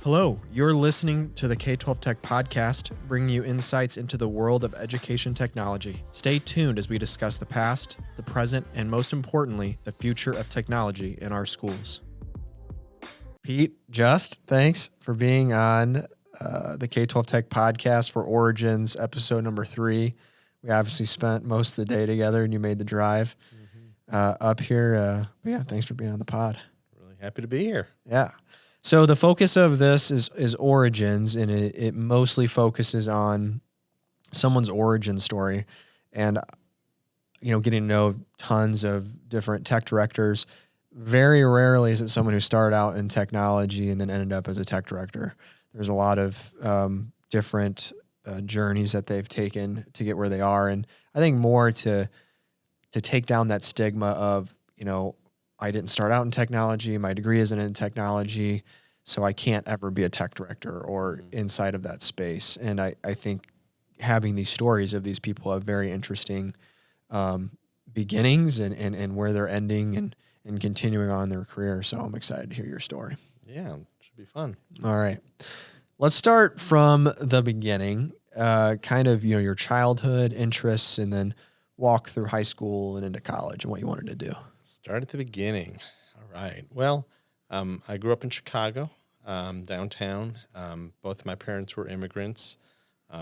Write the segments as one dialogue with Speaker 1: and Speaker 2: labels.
Speaker 1: Hello, you're listening to the K12 Tech Podcast, bringing you insights into the world of education technology. Stay tuned as we discuss the past, the present, and most importantly, the future of technology in our schools. Pete, thanks for being on the K12 Tech Podcast for Origins, episode number 3. We obviously spent most of the day together, and you made the drive up here. Yeah, thanks for being on the pod.
Speaker 2: Really happy to be here.
Speaker 1: Yeah. So the focus of this is Origins, and it mostly focuses on someone's origin story, and getting to know tons of different tech directors. Very rarely is it someone who started out in technology and then ended up as a tech director. There's a lot of different journeys that they've taken to get where they are, and I think more to take down that stigma of I didn't start out in technology. My degree isn't in technology, so I can't ever be a tech director or inside of that space. And I think having these stories of these people have very interesting beginnings and where they're ending and continuing on their career. So I'm excited to hear your story.
Speaker 2: Yeah, it should be fun.
Speaker 1: All right. Let's start from the beginning, kind of your childhood interests, and then walk through high school and into college and what you wanted to do.
Speaker 2: Start at the beginning. All right. Well, I grew up in Chicago, downtown. Both of my parents were immigrants,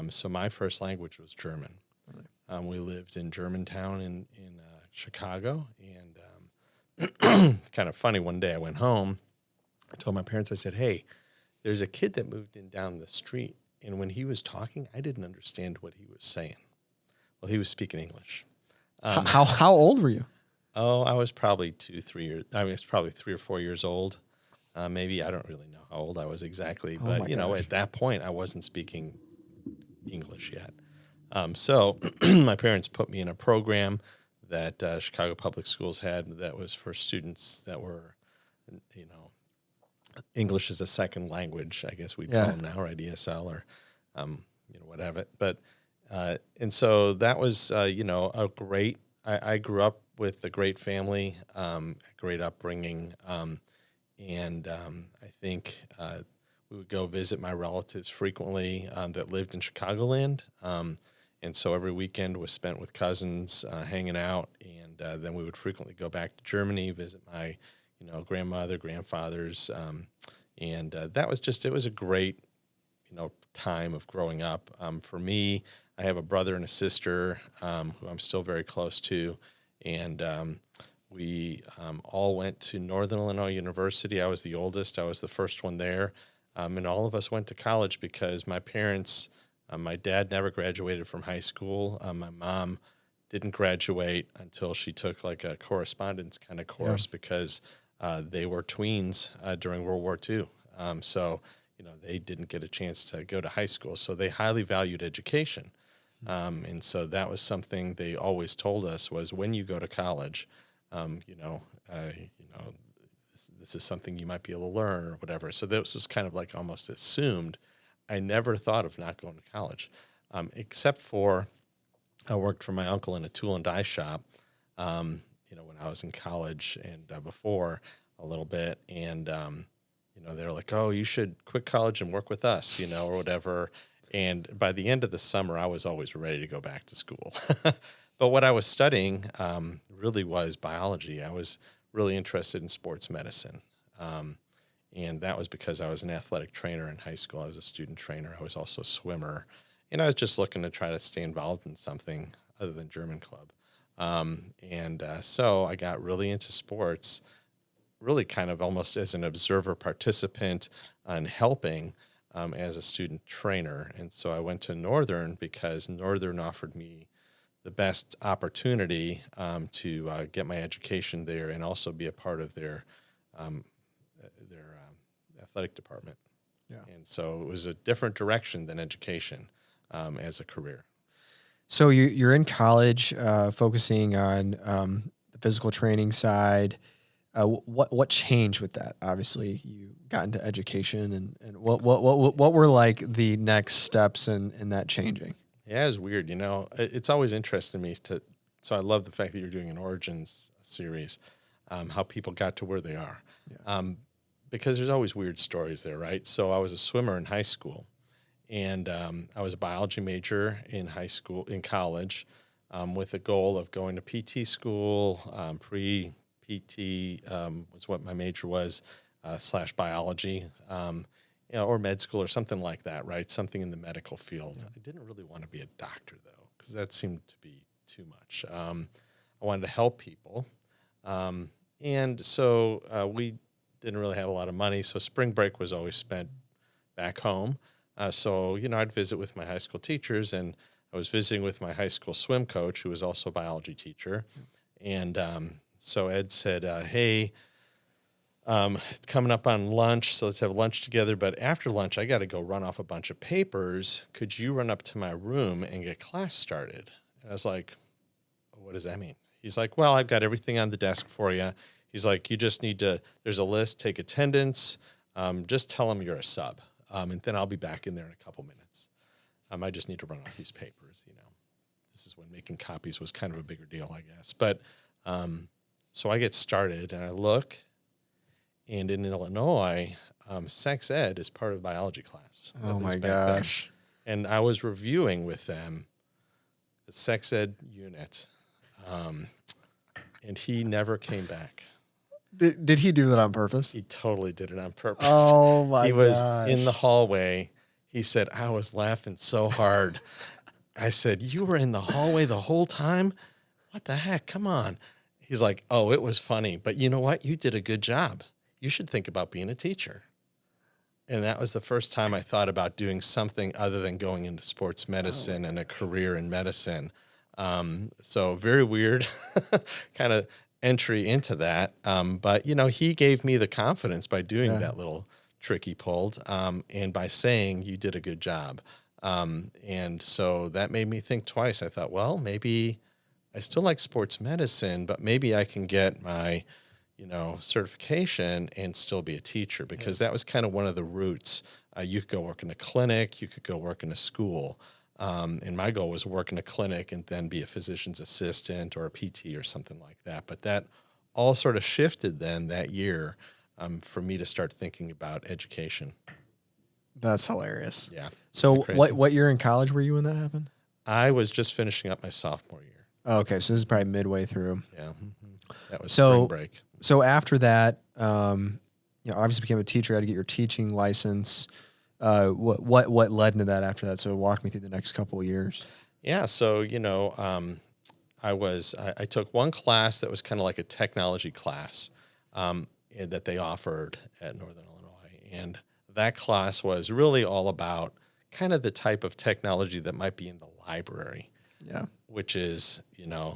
Speaker 2: so my first language was German. Really? We lived in Germantown in Chicago, and it's kind of funny. One day I went home, I told my parents, I said, "Hey, there's a kid that moved in down the street, and when he was talking, I didn't understand what he was saying." Well, he was speaking English.
Speaker 1: How old were you?
Speaker 2: Oh, I was probably 3 or 4 years old. Maybe, I don't really know how old I was exactly, but at that point I wasn't speaking English yet. So my parents put me in a program that Chicago Public Schools had that was for students that were, English as a second language, I guess we'd call them now, right? ESL or, whatever. But, and so that was, a great, I grew up with a great family, a great upbringing, and I think we would go visit my relatives frequently that lived in Chicagoland, and so every weekend was spent with cousins hanging out, and then we would frequently go back to Germany, visit my grandmother, grandfathers, and that was it was a great time of growing up. For me, I have a brother and a sister who I'm still very close to. And we all went to Northern Illinois University. I was the oldest. I was the first one there. And all of us went to college because my parents, my dad never graduated from high school. My mom didn't graduate until she took like a correspondence kind of course because they were tweens during World War II. So, they didn't get a chance to go to high school. So they highly valued education. And so that was something they always told us was when you go to college, this is something you might be able to learn or whatever. So this was kind of like almost assumed. I never thought of not going to college, except for I worked for my uncle in a tool and die shop, when I was in college and before a little bit. And, they were like, "Oh, you should quit college and work with us, or whatever." And by the end of the summer, I was always ready to go back to school. But what I was studying really was biology. I was really interested in sports medicine. And that was because I was an athletic trainer in high school. I was a student trainer. I was also a swimmer. And I was just looking to try to stay involved in something other than German club. So I got really into sports, really kind of almost as an observer participant and helping as a student trainer. And so I went to Northern because Northern offered me the best opportunity to get my education there and also be a part of their athletic department. Yeah. And so it was a different direction than education as a career.
Speaker 1: So you're in college, focusing on the physical training side. What changed with that? Obviously, you got into education, and what were like the next steps in that changing?
Speaker 2: Yeah, it's weird. It's always interesting to me so I love the fact that you're doing an Origins series, how people got to where they are. Yeah. because there's always weird stories there, right? So I was a swimmer in high school, and I was a biology major in college, with the goal of going to PT school. Pre-PT was what my major was, / biology, or med school or something like that, right? Something in the medical field. Yeah. I didn't really want to be a doctor, though, because that seemed to be too much. I wanted to help people. And so we didn't really have a lot of money, so spring break was always spent back home. So, I'd visit with my high school teachers, and I was visiting with my high school swim coach, who was also a biology teacher. And so Ed said, hey, it's coming up on lunch, so let's have lunch together. But after lunch, I got to go run off a bunch of papers. Could you run up to my room and get class started? And I was like, what does that mean? He's like, well, I've got everything on the desk for you. He's like, you just need to, there's a list, take attendance, just tell them you're a sub, and then I'll be back in there in a couple minutes. I just need to run off these papers, This is when making copies was kind of a bigger deal, I guess. But so I get started, and I look, and in Illinois, sex ed is part of biology class.
Speaker 1: Oh, my gosh.
Speaker 2: And I was reviewing with them the sex ed unit, and he never came back.
Speaker 1: Did he do that on purpose?
Speaker 2: He totally did it on purpose.
Speaker 1: Oh, my gosh.
Speaker 2: He was in the hallway. He said, I was laughing so hard. I said, you were in the hallway the whole time? What the heck? Come on. He's like, oh, it was funny. But you know what? You did a good job. You should think about being a teacher. And that was the first time I thought about doing something other than going into sports medicine and a career in medicine. So very weird kind of entry into that. But, he gave me the confidence by doing that little trick he pulled, and by saying you did a good job. And so that made me think twice. I thought, well, maybe I still like sports medicine, but maybe I can get my, certification and still be a teacher, because that was kind of one of the routes. You could go work in a clinic, you could go work in a school. And my goal was work in a clinic and then be a physician's assistant or a PT or something like that. But that all sort of shifted then that year, for me to start thinking about education.
Speaker 1: That's hilarious.
Speaker 2: Yeah.
Speaker 1: So what year in college were you when that happened?
Speaker 2: I was just finishing up my sophomore year.
Speaker 1: Oh, okay. So this is probably midway through.
Speaker 2: Yeah. Mm-hmm. That was spring break.
Speaker 1: So after that, obviously became a teacher, had to get your teaching license. What led into that after that? So walk me through the next couple of years.
Speaker 2: Yeah. So, I took one class that was kind of like a technology class, that they offered at Northern Illinois. And that class was really all about kind of the type of technology that might be in the library.
Speaker 1: Yeah.
Speaker 2: Which is,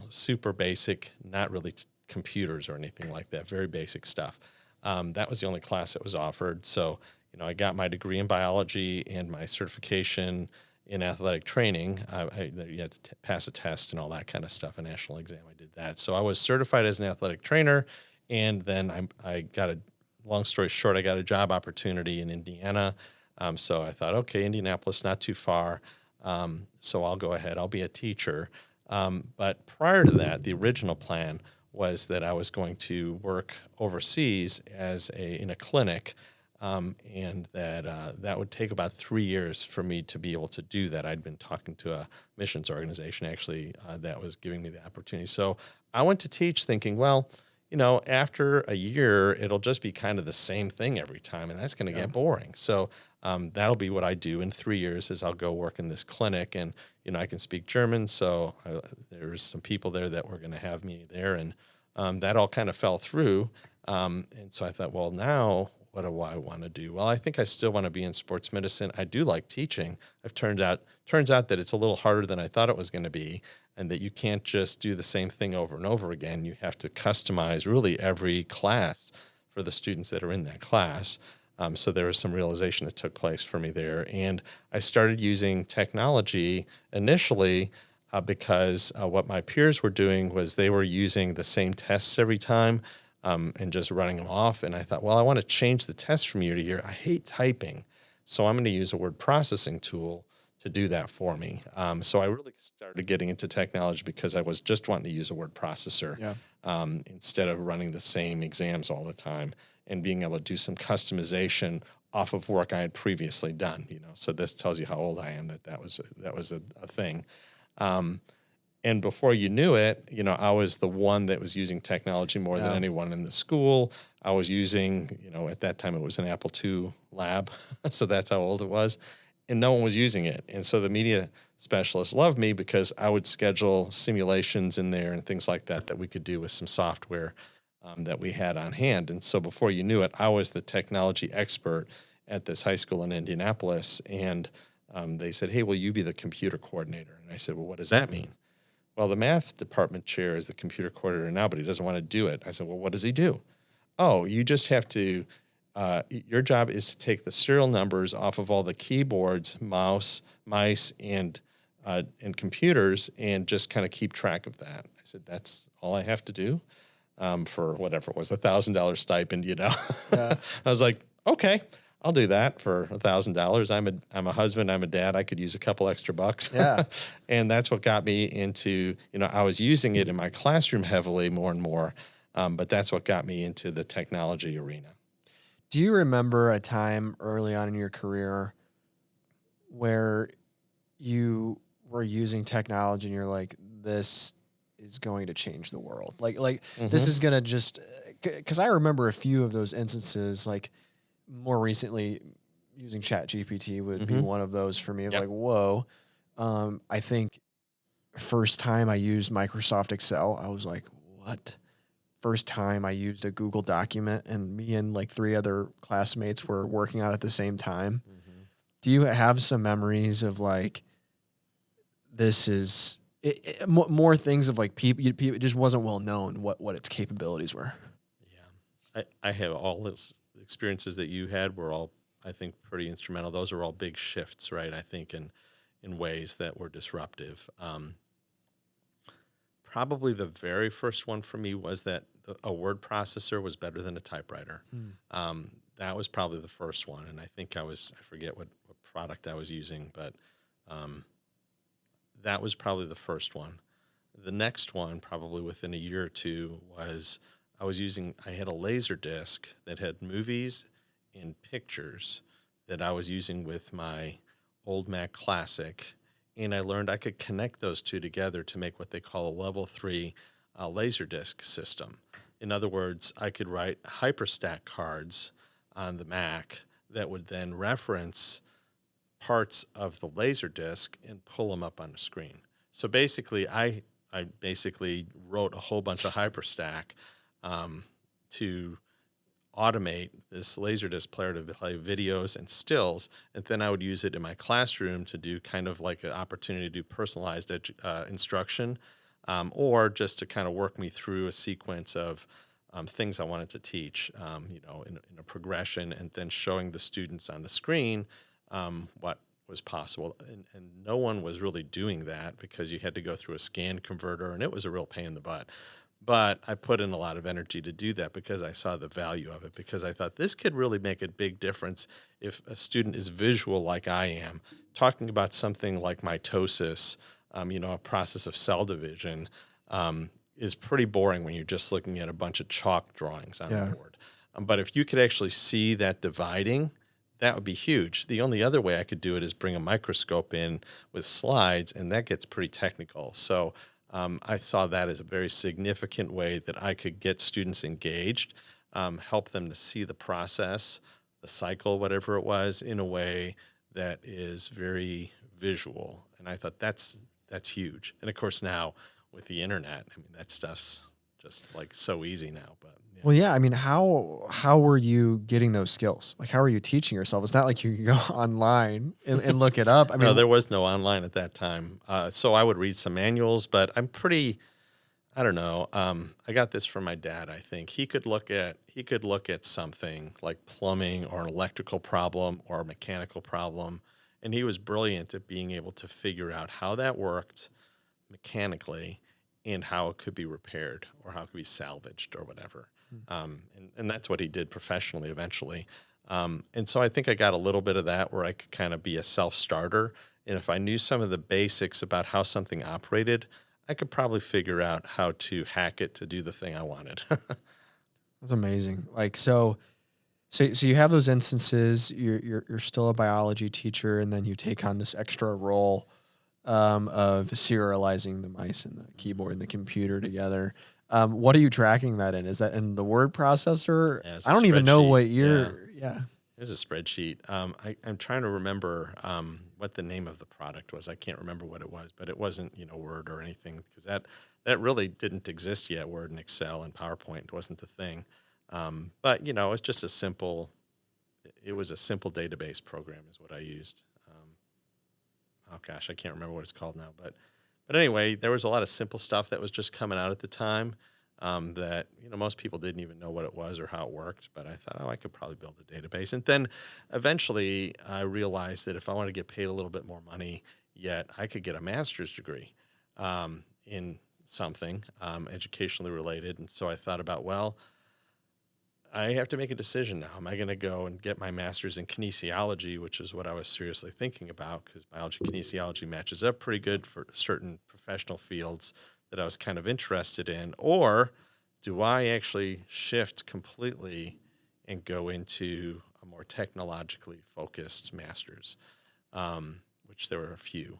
Speaker 2: super basic, not really computers or anything like that, very basic stuff. That was the only class that was offered. So, I got my degree in biology and my certification in athletic training. You had to pass a test and all that kind of stuff, a national exam. I did that. So I was certified as an athletic trainer, and then I got long story short, I got a job opportunity in Indiana. So I thought, okay, Indianapolis, not too far. So I'll go ahead. I'll be a teacher. But prior to that, the original plan was that I was going to work overseas in a clinic, and that would take about 3 years for me to be able to do that. I'd been talking to a missions organization, actually, that was giving me the opportunity. So I went to teach thinking, well, after a year, it'll just be kind of the same thing every time, and that's going to get boring. So that'll be what I do in 3 years is I'll go work in this clinic, and, I can speak German. So there's some people there that were going to have me there, and that all kind of fell through. And so I thought, well, now what do I want to do? Well, I think I still want to be in sports medicine. I do like teaching. Turns out that it's a little harder than I thought it was going to be, and that you can't just do the same thing over and over again. You have to customize really every class for the students that are in that class. So there was some realization that took place for me there. And I started using technology initially because what my peers were doing was they were using the same tests every time and just running them off. And I thought, well, I want to change the test from year to year. I hate typing, so I'm going to use a word processing tool to do that for me. So I really started getting into technology because I was just wanting to use a word processor instead of running the same exams all the time. and being able to do some customization off of work I had previously done. So this tells you how old I am, that was a thing. And before you knew it, I was the one that was using technology more than anyone in the school. I was using, at that time it was an Apple II lab. So that's how old it was. And no one was using it. And so the media specialists loved me because I would schedule simulations in there and things like that we could do with some software that we had on hand. And so before you knew it, I was the technology expert at this high school in Indianapolis. And they said, "Hey, will you be the computer coordinator?" And I said, "Well, what does that mean?" "Well, the math department chair is the computer coordinator now, but he doesn't want to do it." I said, "Well, what does he do?" "Oh, you just have to, your job is to take the serial numbers off of all the keyboards, mice, and computers, and just kind of keep track of that." I said, "That's all I have to do for whatever it was, $1,000 stipend, Yeah. I was like, "Okay, I'll do that for $1,000. I'm a husband. I'm a dad. I could use a couple extra bucks."
Speaker 1: Yeah.
Speaker 2: And that's what got me into, I was using it in my classroom heavily more and more. But that's what got me into the technology arena.
Speaker 1: Do you remember a time early on in your career where you were using technology and you're like, this is going to change the world? This is going to just, because I remember a few of those instances, like more recently using ChatGPT would be one of those for me. Of like, whoa. I think first time I used Microsoft Excel, I was like, what? First time I used a Google document, and me and like 3 other classmates were working on it at the same time. Do you have some memories of like, this is more things of like people, it just wasn't well known what its capabilities were?
Speaker 2: Yeah. I have all those experiences that you had were all, I think, pretty instrumental. Those are all big shifts, right? I think in ways that were disruptive. Probably the very first one for me was that a word processor was better than a typewriter. That was probably the first one. And I think I forget what product I was using, but that was probably the first one. The next one, probably within a year or two, was I had a laser disc that had movies and pictures that I was using with my old Mac Classic. And I learned I could connect those two together to make what they call a level 3 Laserdisc system. In other words, I could write hyperstack cards on the Mac that would then reference parts of the Laserdisc and pull them up on the screen. So basically, I basically wrote a whole bunch of hyperstack to automate this Laserdisc player to play videos and stills, and then I would use it in my classroom to do kind of like an opportunity to do personalized instruction, or just to kind of work me through a sequence of things I wanted to teach, in a progression, and then showing the students on the screen what was possible. And no one was really doing that because you had to go through a scan converter, and it was a real pain in the butt. But I put in a lot of energy to do that because I saw the value of it, because I thought this could really make a big difference if a student is visual like I am. Talking about something like mitosis, a process of cell division, is pretty boring when you're just looking at a bunch of chalk drawings on the board. But if you could actually see that dividing, that would be huge. The only other way I could do it is bring a microscope in with slides, and that gets pretty technical. So I saw that as a very significant way that I could get students engaged, help them to see the process, the cycle, whatever it was, in a way that is very visual. And I thought that's huge. And of course now with the internet, I mean, that stuff's just like so easy now. But
Speaker 1: well, yeah. I mean, how were you getting those skills? Like, how are you teaching yourself? It's not like you can go online and look it up. I mean,
Speaker 2: no, there was no online at that time. So I would read some manuals, but I don't know. I got this from my dad. I think he could look at something like plumbing or an electrical problem or a mechanical problem, and he was brilliant at being able to figure out how that worked mechanically and how it could be repaired or how it could be salvaged or whatever. And that's what he did professionally eventually. And so I think I got a little bit of that where I could kind of be a self-starter. And if I knew some of the basics about how something operated, I could probably figure out how to hack it to do the thing I wanted.
Speaker 1: that's amazing. Like, so So you have those instances. You're still a biology teacher, and then you take on this extra role of serializing the mice and the keyboard and the computer together. What are you tracking that in? Is that in the word processor?
Speaker 2: Yeah, it's a
Speaker 1: I don't even know
Speaker 2: spreadsheet.
Speaker 1: what
Speaker 2: Yeah.
Speaker 1: you're. Yeah.
Speaker 2: There's a spreadsheet. I'm trying to remember what the name of the product was. I can't remember what it was, but it wasn't, Word or anything, because that really didn't exist yet. Word and Excel and PowerPoint wasn't the thing. But it's just it was a simple database program is what I used. Oh gosh, I can't remember what it's called now, but anyway, there was a lot of simple stuff that was just coming out at the time. That most people didn't even know what it was or how it worked, but I thought, I could probably build a database. And then eventually I realized that if I want to get paid a little bit more money, yet I could get a master's degree in something educationally related. And so I thought about, well, I have to make a decision now. Am I going to go and get my master's in kinesiology, which is what I was seriously thinking about, because biology kinesiology matches up pretty good for certain professional fields that I was kind of interested in? Or do I actually shift completely and go into a more technologically focused master's, which there were a few.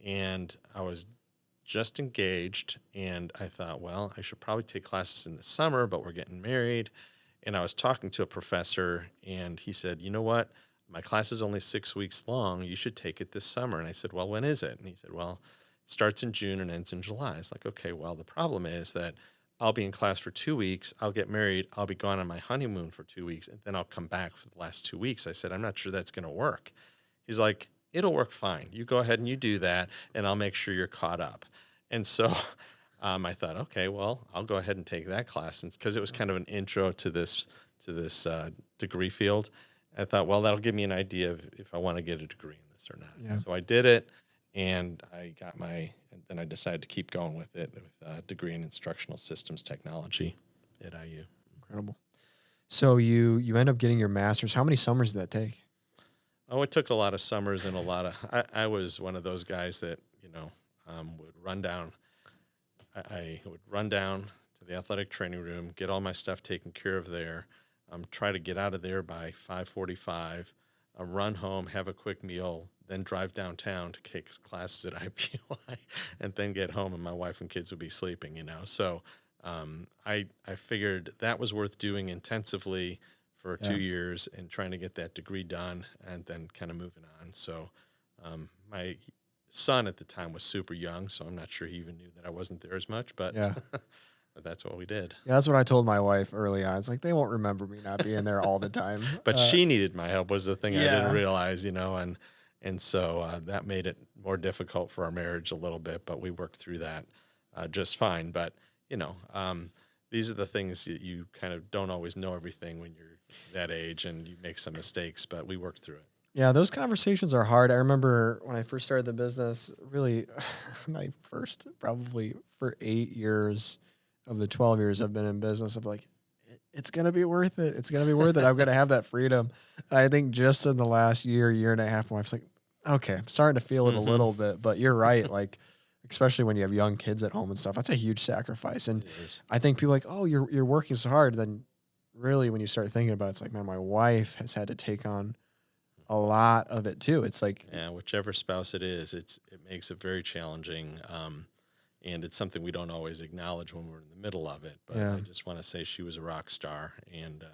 Speaker 2: And I was just engaged, and I thought, well, I should probably take classes in the summer, but we're getting married. And I was talking to a professor, and he said, you know what? My class is only 6 weeks long. You should take it this summer. And I said, well, when is it? And he said, well, it starts in June and ends in July. It's like, okay, well, the problem is that I'll be in class for 2 weeks. I'll get married. I'll be gone on my honeymoon for 2 weeks, and then I'll come back for the last 2 weeks. I said, I'm not sure that's going to work. He's like, it'll work fine. You go ahead and you do that, and I'll make sure you're caught up. And so I thought, okay, well, I'll go ahead and take that class, because it was kind of an intro to this degree field. I thought, well, that'll give me an idea of if I want to get a degree in this or not.
Speaker 1: Yeah.
Speaker 2: So I did it, and and then I decided to keep going with it with a degree in instructional systems technology at IU.
Speaker 1: Incredible. So you end up getting your master's. How many summers did that take?
Speaker 2: Oh, it took a lot of summers and I was one of those guys that, would run down. I would run down to the athletic training room, get all my stuff taken care of there, try to get out of there by 5:45, run home, have a quick meal, then drive downtown to take classes at IPY, and then get home, and my wife and kids would be sleeping, So I figured that was worth doing intensively for 2 years and trying to get that degree done and then kind of moving on. So my son at the time was super young, so I'm not sure he even knew that I wasn't there as much, but but that's what we did.
Speaker 1: Yeah, that's what I told my wife early on. It's like, they won't remember me not being there all the time.
Speaker 2: But she needed my help was the thing I didn't realize, and so that made it more difficult for our marriage a little bit, but we worked through that just fine. But, these are the things that you kind of don't always know everything when you're that age, and you make some mistakes, but we worked through it.
Speaker 1: Yeah, those conversations are hard. I remember when I first started the business, really, my first, probably for 8 years of the 12 years I've been in business, I'm like, it's going to be worth it. It's going to be worth it. I'm going to have that freedom. And I think just in the last year and a half, my wife's like, okay, I'm starting to feel it a little bit, but you're right. Like, especially when you have young kids at home and stuff, that's a huge sacrifice. And I think people are like, oh, you're working so hard. Then really, when you start thinking about it, it's like, man, my wife has had to take on a lot of it too. It's like,
Speaker 2: whichever spouse it is, it makes it very challenging. And it's something we don't always acknowledge when we're in the middle of it. But I just want to say she was a rock star, and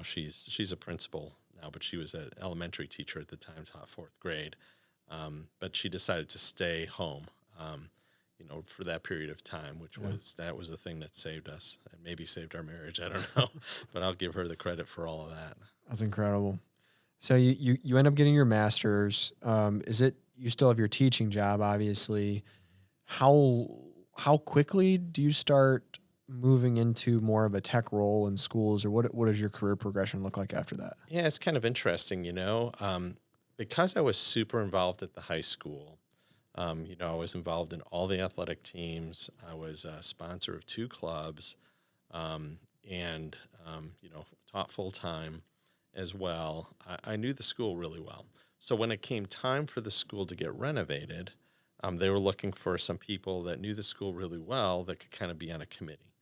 Speaker 2: she's a principal now, but she was an elementary teacher at the time, taught 4th grade. But she decided to stay home, for that period of time, which was the thing that saved us and maybe saved our marriage. I don't know, but I'll give her the credit for all of that.
Speaker 1: That's incredible. So you end up getting your master's. You still have your teaching job, obviously. How quickly do you start moving into more of a tech role in schools, or what does your career progression look like after that?
Speaker 2: Yeah, it's kind of interesting, because I was super involved at the high school. I was involved in all the athletic teams. I was a sponsor of 2 clubs, and taught full time as well. I knew the school really well. So when it came time for the school to get renovated, they were looking for some people that knew the school really well that could kind of be on a committee.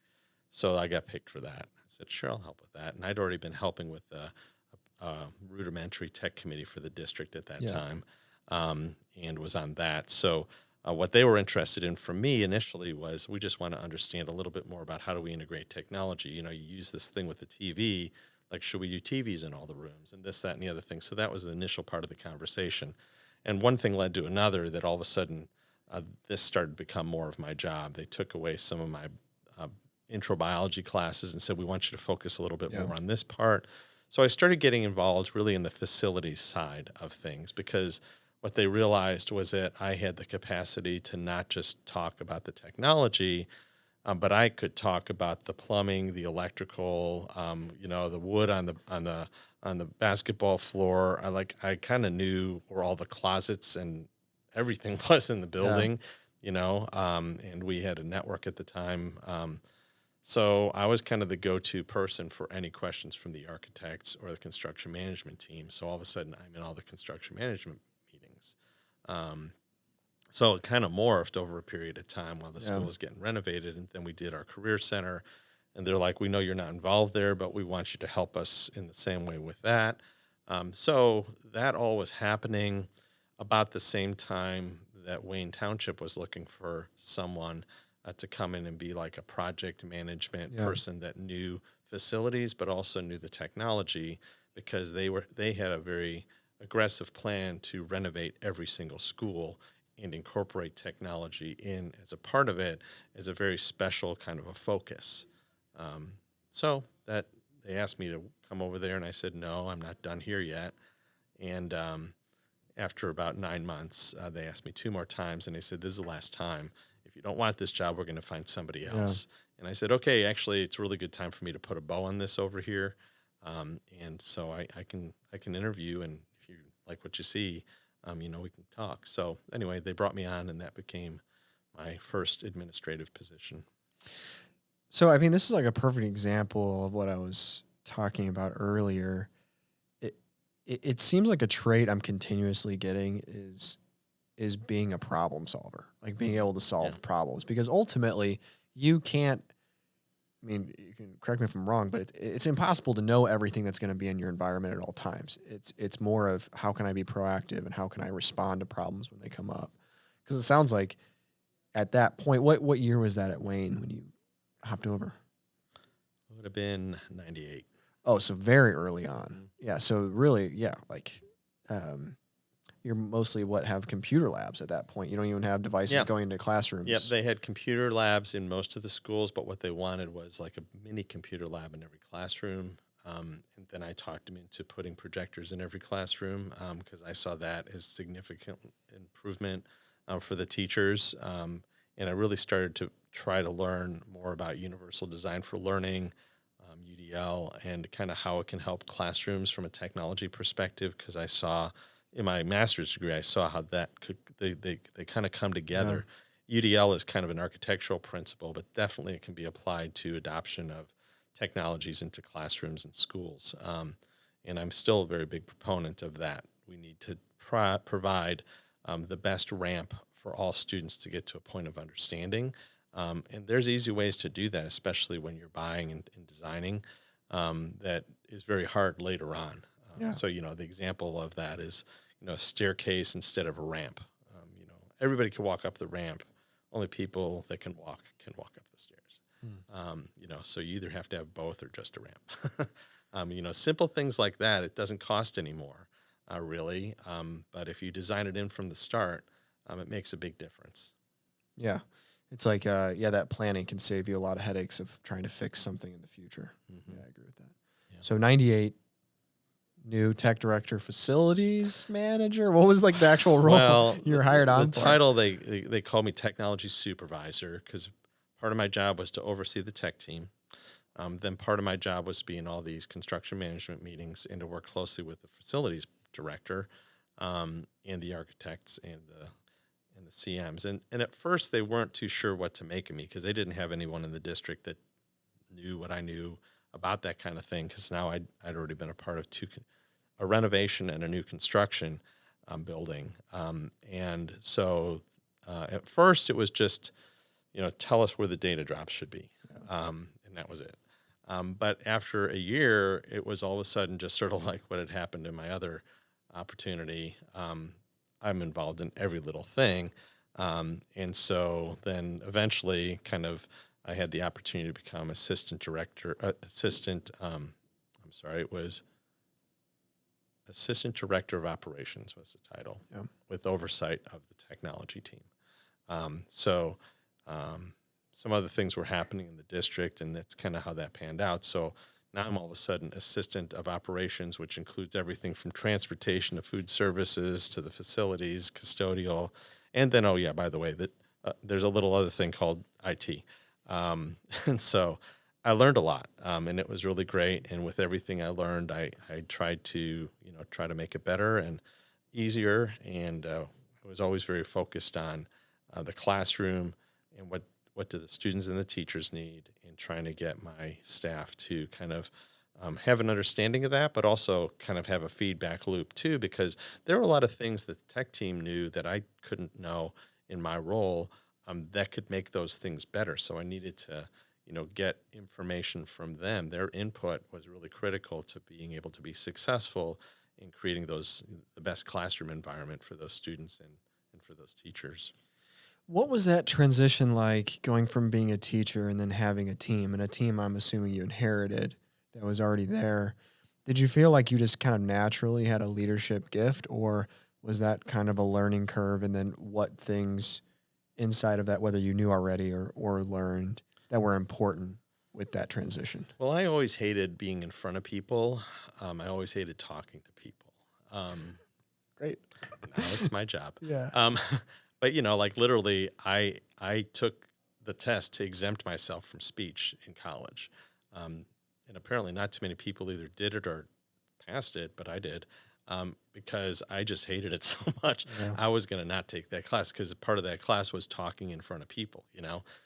Speaker 2: So I got picked for that. I said, sure, I'll help with that. And I'd already been helping with the rudimentary tech committee for the district at that time, and was on that. So what they were interested in from me initially was, we just want to understand a little bit more about how do we integrate technology. You use this thing with the TV, like, should we do TVs in all the rooms and this, that, and the other thing? So that was the initial part of the conversation. And one thing led to another, that all of a sudden this started to become more of my job. They took away some of my intro biology classes and said, we want you to focus a little bit more on this part. So I started getting involved really in the facilities side of things, because what they realized was that I had the capacity to not just talk about the technology, but I could talk about the plumbing, the electrical, the wood on the basketball floor. I kind of knew where all the closets and everything was in the building, and we had a network at the time. So I was kind of the go-to person for any questions from the architects or the construction management team. So all of a sudden I'm in all the construction management meetings. So it kind of morphed over a period of time while the school was getting renovated. And then we did our career center, and they're like, we know you're not involved there, but we want you to help us in the same way with that. So that all was happening about the same time that Wayne Township was looking for someone to come in and be like a project management person that knew facilities, but also knew the technology, because they had a very aggressive plan to renovate every single school and incorporate technology in as a part of it, as a very special kind of a focus. So that they asked me to come over there, and I said, no, I'm not done here yet. And after about 9 months, they asked me 2 more times, and they said, this is the last time. If you don't want this job, we're going to find somebody else. And I said, okay, actually, it's a really good time for me to put a bow on this over here. And so I can interview, and if you like what you see, we can talk. So anyway, they brought me on, and that became my first administrative position.
Speaker 1: So, I mean, this is like a perfect example of what I was talking about earlier. It seems like a trait I'm continuously getting is being a problem solver, like being able to solve problems, because ultimately you can't, I mean, you can correct me if I'm wrong, but it's impossible to know everything that's going to be in your environment at all times. It's more of how can I be proactive and how can I respond to problems when they come up? Because it sounds like at that point, what year was that at Wayne when you hopped over?
Speaker 2: It would have been 98.
Speaker 1: Oh, so very early on. Mm-hmm. Yeah. So really, you're mostly have computer labs at that point. You don't even have devices going into classrooms.
Speaker 2: Yep, they had computer labs in most of the schools, but what they wanted was like a mini computer lab in every classroom. And then I talked them into putting projectors in every classroom, because I saw that as significant improvement for the teachers. And I really started to try to learn more about universal design for learning, UDL, and kind of how it can help classrooms from a technology perspective, because I saw in my master's degree, I saw how that they kind of come together. Yeah. UDL is kind of an architectural principle, but definitely it can be applied to adoption of technologies into classrooms and schools. And I'm still a very big proponent of that. We need to provide the best ramp for all students to get to a point of understanding. And there's easy ways to do that, especially when you're buying and designing, that is very hard later on. So, the example of that is, a staircase instead of a ramp. Everybody can walk up the ramp. Only people that can walk up the stairs. So you either have to have both or just a ramp. Simple things like that, it doesn't cost anymore, really. But if you design it in from the start, it makes a big difference.
Speaker 1: Yeah. It's like, that planning can save you a lot of headaches of trying to fix something in the future. Mm-hmm. Yeah, I agree with that. Yeah. So 98, new tech director, facilities manager. What was like the actual role you were hired on?
Speaker 2: The title, they called me technology supervisor, because part of my job was to oversee the tech team. Then part of my job was to be in all these construction management meetings and to work closely with the facilities director, and the architects and the CMs. And at first they weren't too sure what to make of me, because they didn't have anyone in the district that knew what I knew about that kind of thing, because now I'd already been a part of a renovation and a new construction building. And so at first it was just, tell us where the data drops should be. And and that was it. But after a year, it was all of a sudden just sort of like what had happened in my other opportunity. I'm involved in every little thing. And so then eventually I had the opportunity to become it was assistant director of operations was the title, with oversight of the technology team. Some other things were happening in the district, and that's kind of how that panned out. So now I'm all of a sudden assistant of operations, which includes everything from transportation to food services to the facilities, custodial, and then, by the way, there's a little other thing called IT. And so I learned a lot, and it was really great. And with everything I learned, I tried to, try to make it better and easier. And I was always very focused on the classroom and what do the students and the teachers need, and trying to get my staff to kind of have an understanding of that, but also kind of have a feedback loop too, because there were a lot of things that the tech team knew that I couldn't know in my role that could make those things better. So I needed to, get information from them. Their input was really critical to being able to be successful in creating the best classroom environment for those students and for those teachers.
Speaker 1: What was that transition like, going from being a teacher and then having a team? And a team, I'm assuming you inherited, that was already there. Did you feel like you just kind of naturally had a leadership gift, or was that kind of a learning curve? And then what things inside of that, whether you knew already or learned, that were important with that transition?
Speaker 2: Well, I always hated being in front of people. I always hated talking to people.
Speaker 1: Great.
Speaker 2: Now it's my job.
Speaker 1: Yeah.
Speaker 2: But, literally, I took the test to exempt myself from speech in college. And apparently not too many people either did it or passed it, but I did, because I just hated it so much.
Speaker 1: Yeah.
Speaker 2: I was going to not take that class because part of that class was talking in front of people,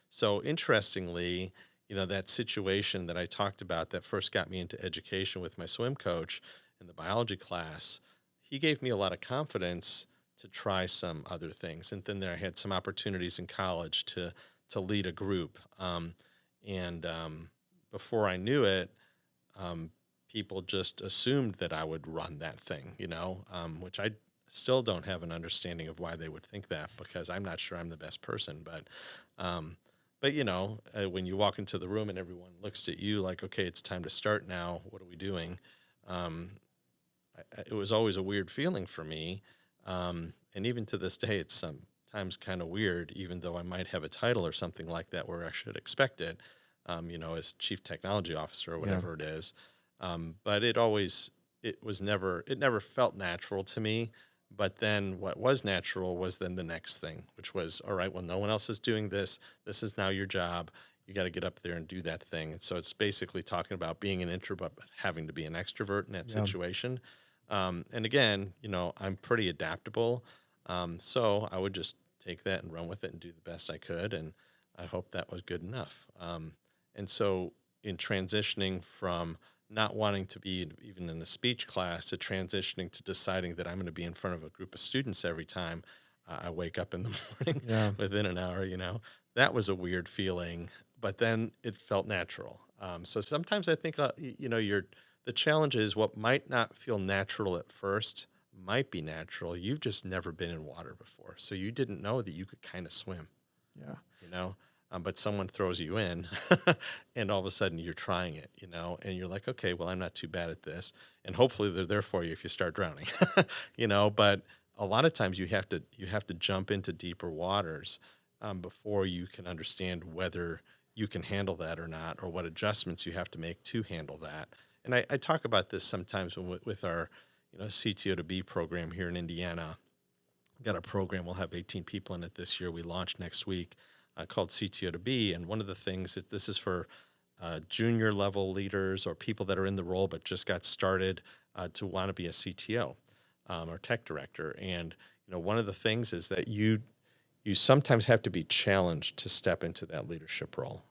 Speaker 2: So interestingly, that situation that I talked about that first got me into education with my swim coach in the biology class, he gave me a lot of confidence to try some other things. And then I had some opportunities in college to lead a group. Before I knew it, people just assumed that I would run that thing, which I still don't have an understanding of why they would think that, because I'm not sure I'm the best person. But when you walk into the room and everyone looks at you like, okay, it's time to start now, what are we doing? It was always a weird feeling for me. And even to this day, it's sometimes kind of weird, even though I might have a title or something like that where I should expect it, as chief technology officer or whatever it is. But it never felt natural to me. But then what was natural was then the next thing, which was, all right, well, no one else is doing this. This is now your job. You got to get up there and do that thing. And so it's basically talking about being an introvert, but having to be an extrovert in that situation. And again, I'm pretty adaptable. So I would just take that and run with it and do the best I could. And I hope that was good enough. And so in transitioning from not wanting to be even in a speech class to transitioning to deciding that I'm going to be in front of a group of students every time I wake up in the morning within an hour, that was a weird feeling, but then it felt natural. So sometimes I think, the challenge is what might not feel natural at first might be natural. You've just never been in water before. So you didn't know that you could kind of swim.
Speaker 1: Yeah.
Speaker 2: But someone throws you in and all of a sudden you're trying it, and you're like, okay, well, I'm not too bad at this. And hopefully they're there for you if you start drowning, but a lot of times you have to jump into deeper waters before you can understand whether you can handle that or not, or what adjustments you have to make to handle that. And I talk about this sometimes with our, CTO to B program here in Indiana. We've got a program, we'll have 18 people in it this year. We launch next week. Called CTO to B, and one of the things that this is for junior level leaders or people that are in the role but just got started to want to be a CTO or tech director. And one of the things is that you sometimes have to be challenged to step into that leadership role.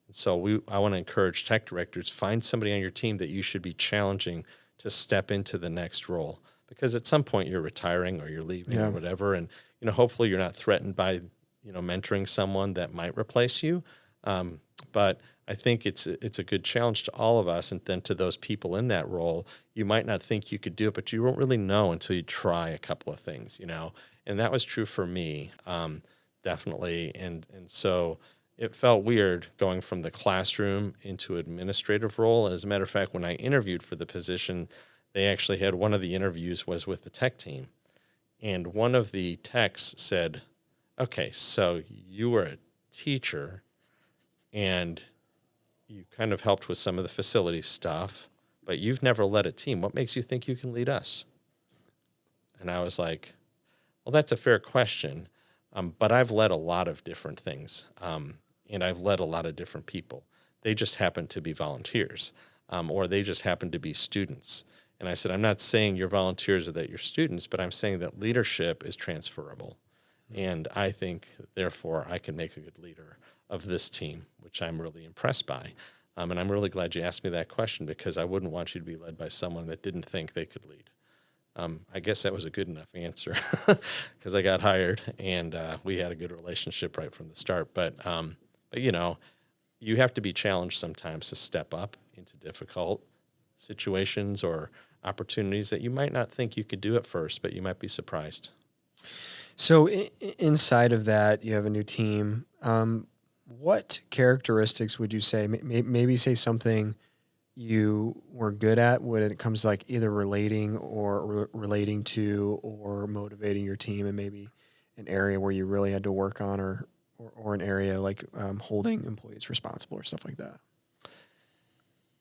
Speaker 2: And so I want to encourage tech directors, find somebody on your team that you should be challenging to step into the next role, because at some point you're retiring or you're leaving or whatever, and hopefully you're not threatened by mentoring someone that might replace you. But I think it's a good challenge to all of us, and then to those people in that role. You might not think you could do it, but you won't really know until you try a couple of things, And that was true for me, definitely. And so it felt weird going from the classroom into administrative role. And as a matter of fact, when I interviewed for the position, they actually had one of the interviews was with the tech team, and one of the techs said, "Okay, so you were a teacher, and you kind of helped with some of the facility stuff, but you've never led a team. What makes you think you can lead us?" And I was like, well, that's a fair question, but I've led a lot of different things, and I've led a lot of different people. They just happen to be volunteers, or they just happen to be students. And I said, I'm not saying you're volunteers or that you're students, but I'm saying that leadership is transferable. And I think, therefore, I can make a good leader of this team, which I'm really impressed by. And I'm really glad you asked me that question, because I wouldn't want you to be led by someone that didn't think they could lead. I guess that was a good enough answer, because I got hired, and we had a good relationship right from the start. But you have to be challenged sometimes to step up into difficult situations or opportunities that you might not think you could do at first, but you might be surprised.
Speaker 1: So inside of that, you have a new team. What characteristics would you say, maybe say something you were good at when it comes to like either relating to or motivating your team, and maybe an area where you really had to work on, or an area like holding employees responsible or stuff like that?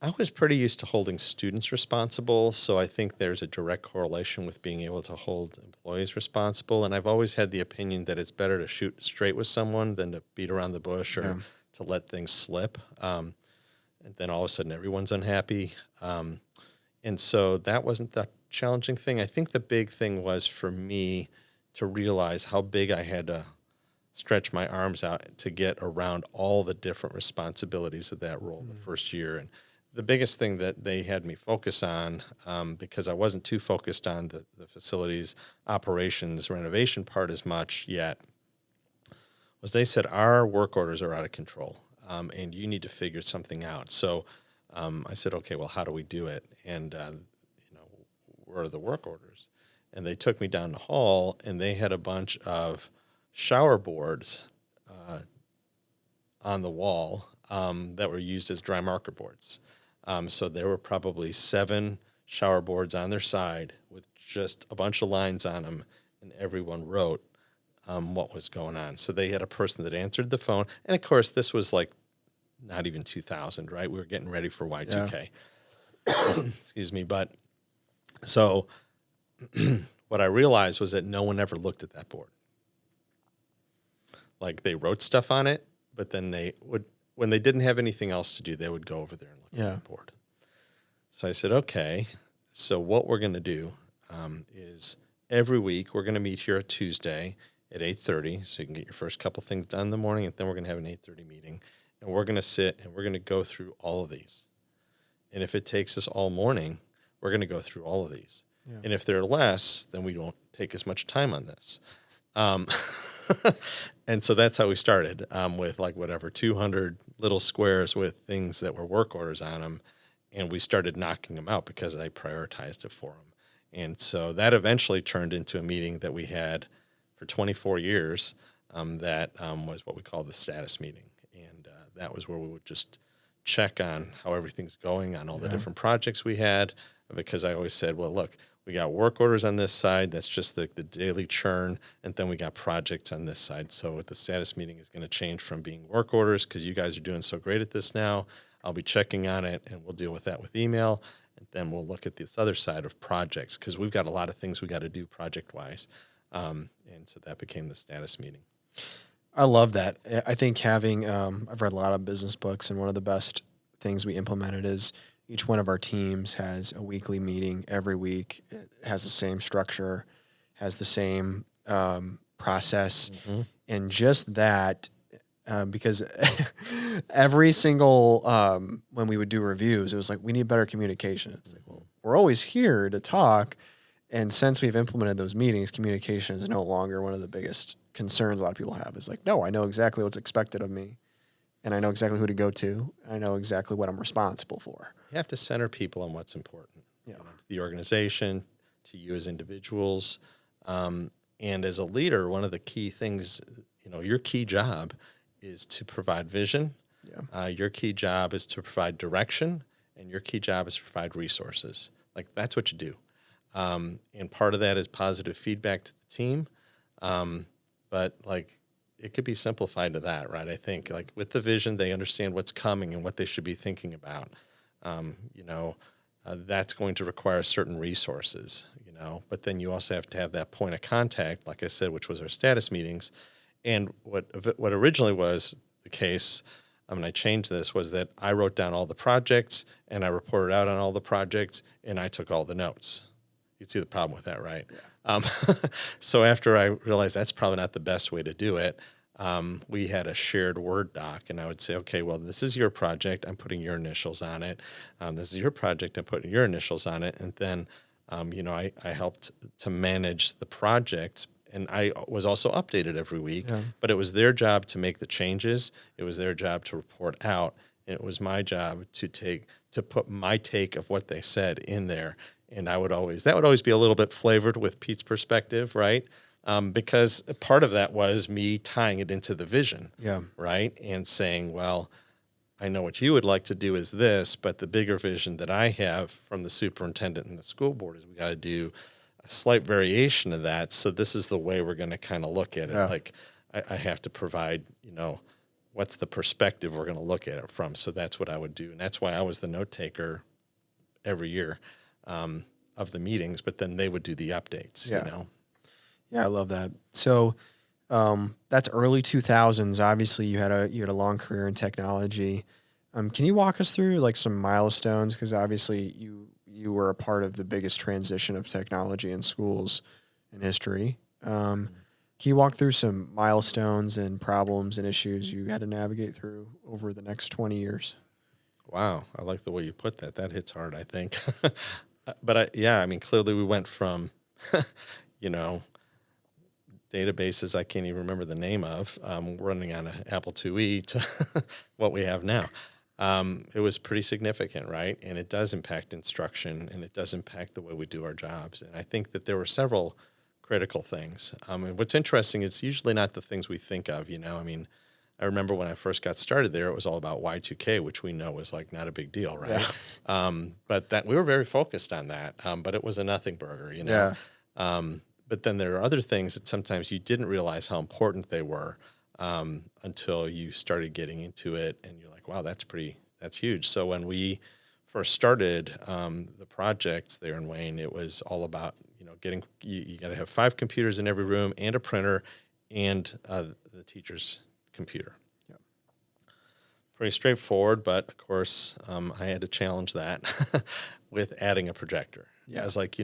Speaker 2: I was pretty used to holding students responsible, so I think there's a direct correlation with being able to hold employees responsible. And I've always had the opinion that it's better to shoot straight with someone than to beat around the bush or to let things slip. And then all of a sudden everyone's unhappy. And so that wasn't the challenging thing. I think the big thing was for me to realize how big I had to stretch my arms out to get around all the different responsibilities of that role the first year. And the biggest thing that they had me focus on, because I wasn't too focused on the facilities, operations, renovation part as much yet, was they said, our work orders are out of control, and you need to figure something out. So I said, okay, well, how do we do it? And, where are the work orders? And they took me down the hall, and they had a bunch of shower boards on the wall that were used as dry marker boards. So there were probably 7 shower boards on their side with just a bunch of lines on them, and everyone wrote what was going on. So they had a person that answered the phone. And, of course, this was like not even 2000, right? We were getting ready for Y2K. Yeah. Excuse me. But so what I realized was that no one ever looked at that board. Like, they wrote stuff on it, but then they would, when they didn't have anything else to do, they would go over there and look at the board. So I said, okay, so what we're going to do is every week we're going to meet here at Tuesday at 8:30, so you can get your first couple things done in the morning, and then we're going to have an 8:30 meeting, and we're going to sit and we're going to go through all of these. And if it takes us all morning, we're going to go through all of these. Yeah. And if they're less, then we won't take as much time on this. And so that's how we started, with like 200 little squares with things that were work orders on them. And we started knocking them out because I prioritized it for them. And so that eventually turned into a meeting that we had for 24 years. That was what we call the status meeting. And that was where we would just check on how everything's going on all the different projects we had. Because I always said, well, look, we got work orders on this side. That's just the daily churn. And then we got projects on this side. So the status meeting is going to change from being work orders because you guys are doing so great at this now. I'll be checking on it, and we'll deal with that with email. And then we'll look at this other side of projects because we've got a lot of things we got to do project-wise. And so that became the status meeting.
Speaker 1: I love that. I think having, I've read a lot of business books, and one of the best things we implemented is each one of our teams has a weekly meeting every week. It has the same structure, has the same process, and just that, because every single, when we would do reviews, it was like, we need better communication. It's like, well, we're always here to talk. And since we've implemented those meetings, communication is no longer one of the biggest concerns a lot of people have. It's like, no, I know exactly what's expected of me. and I know exactly who to go to, and I know exactly what I'm responsible for.
Speaker 2: You have to center people on what's important.
Speaker 1: Yeah.
Speaker 2: To the organization, to you as individuals. And as a leader, one of the key things, your key job is to provide vision.
Speaker 1: Yeah.
Speaker 2: Your key job is to provide direction, and your key job is to provide resources. Like, that's what you do. And part of that is positive feedback to the team. But like, it could be simplified to that, right? I think like with the vision, they understand what's coming and what they should be thinking about. That's going to require certain resources, but then you also have to have that point of contact, like I said, which was our status meetings. And what originally was the case, I changed this, was that I wrote down all the projects and I reported out on all the projects and I took all the notes. You'd see the problem with that, right? Yeah. So after I realized that's probably not the best way to do it, we had a shared Word doc, and I would say, okay, well, this is your project. I'm putting your initials on it. This is your project. I'm putting your initials on it. And then, I helped to manage the project, and I was also updated every week, but it was their job to make the changes. It was their job to report out. And it was my job to put my take of what they said in there. And that would always be a little bit flavored with Pete's perspective, right? Because part of that was me tying it into the vision, right? And saying, well, I know what you would like to do is this, but the bigger vision that I have from the superintendent and the school board is we got to do a slight variation of that. So this is the way we're going to kind of look at it. Like I have to provide, what's the perspective we're going to look at it from. So that's what I would do. And that's why I was the note taker every year of the meetings, but then they would do the updates,
Speaker 1: Yeah, I love that. So that's early 2000s. Obviously, you had a long career in technology. Can you walk us through like some milestones? Because obviously you were a part of the biggest transition of technology in schools in history. Can you walk through some milestones and problems and issues you had to navigate through over the next 20 years?
Speaker 2: Wow, I like the way you put that. That hits hard, I think. But clearly we went from, databases I can't even remember the name of, running on an Apple IIe to what we have now. It was pretty significant, right? And it does impact instruction, and it does impact the way we do our jobs. And I think that there were several critical things. And what's interesting, it's usually not the things we think of, I remember when I first got started there, it was all about Y2K, which we know was like not a big deal, right? Yeah. But that we were very focused on that, but it was a nothing burger, Yeah. But then there are other things that sometimes you didn't realize how important they were until you started getting into it, and you're like, wow, that's huge. So when we first started the projects there in Wayne, it was all about, you got to have 5 computers in every room and a printer and the teacher's computer. Yep. Pretty straightforward, but of course, I had to challenge that with adding a projector. Yeah. I was like,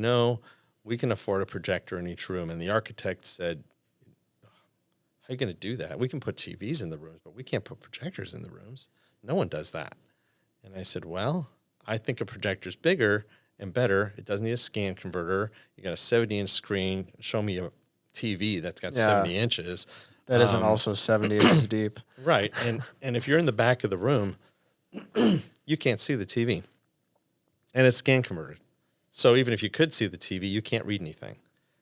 Speaker 2: we can afford a projector in each room. And the architect said, how are you going to do that? We can put TVs in the rooms, but we can't put projectors in the rooms. No one does that. And I said, well, I think a projector's bigger and better. It doesn't need a scan converter. You got a 70-inch screen. Show me a TV that's got 70 inches.
Speaker 1: That isn't also 70 inches deep.
Speaker 2: Right. And if you're in the back of the room, you can't see the TV. And it's scan converted. So even if you could see the TV, you can't read anything.